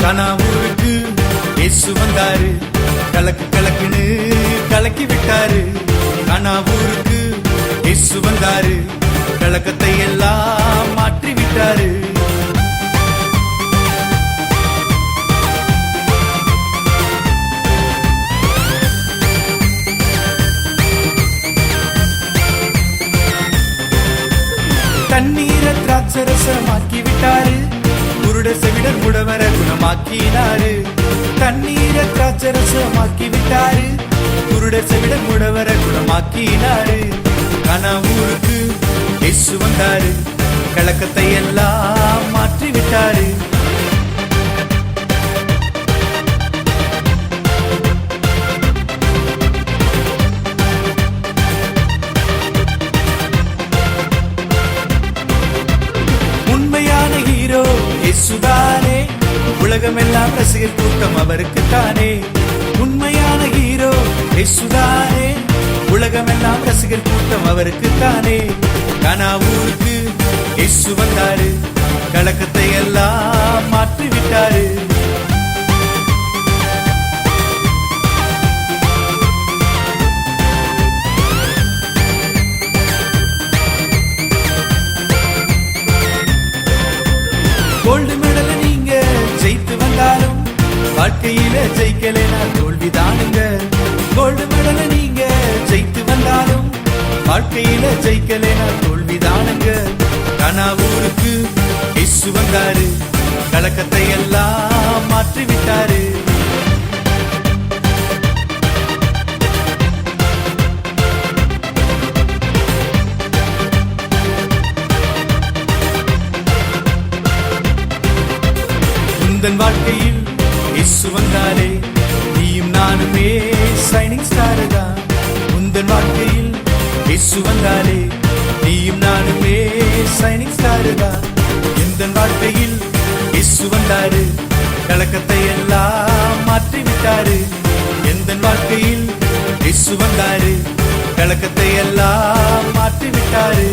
கனாவூருக்கு இயேசு வந்தாரு, கலக்கு கலக்குன்னு கலக்கி விட்டாரு. கனாவூருக்கு இயேசு வந்தாரு, கலக்கத்தை எல்லாம் மாற்றி விட்டாரு. தண்ணீரை திராட்சரசமாக்கி விட்டாரு, குருட செவிடர் முடவர குணமாக்கினாரு. தண்ணீரை திராட்சரசமாக்கி விட்டாரு, குருட செவிடர் முடவர குணமாக்கினாரு. கனாவூருக்கு இயேசு வந்தாரு, கலக்கத்தை எல்லாம் மாற்றி விட்டாரு. உண்மையான ஹீரோ இயேசுதானே, உலகமெல்லாம் ரசிகர் கூட்டம் அவருக்குத்தானே. உண்மையான ஹீரோ இயேசுதானே, உலகமெல்லாம் ரசிகர் கூட்டம் அவருக்குத்தானே. கனாவூருக்கு இயேசு வந்தாரு, கலக்கத்தை எல்லாம் மாற்றி விட்டாரு. கோல்டு மெடல் நீங்க ஜெயித்து வந்தாலும் வாழ்க்கையில ஜெயிக்கலைனா தோல்விதானுங்க. கோல்டு மெடல் நீங்க ஜெயித்து வந்தாலும் வாழ்க்கையில ஜெயிக்கலைனா தோல்விதானுங்க. கனாவூருக்கு இயேசு வந்தாரு, கலக்கத்தை எல்லாம் மாற்றி விட்டாரு. உந்தன் வாழ்க்கையில் இயேசு வந்தாலே நீயும் நானுமே ஷைனிங் ஸ்டார் தான். உந்தன் வாழ்க்கையில் இயேசு வந்தாலே நீயும் நானுமே ஷைனிங் ஸ்டார் தான். எந்தன் வாழ்க்கையில் இயேசு வந்தாரு, கலக்கத்தை எல்லாம் மாற்றி விட்டாரு. எந்தன் வாழ்க்கையில் இயேசு வந்தாரு, கலக்கத்தை எல்லாம் மாற்றி விட்டாரு.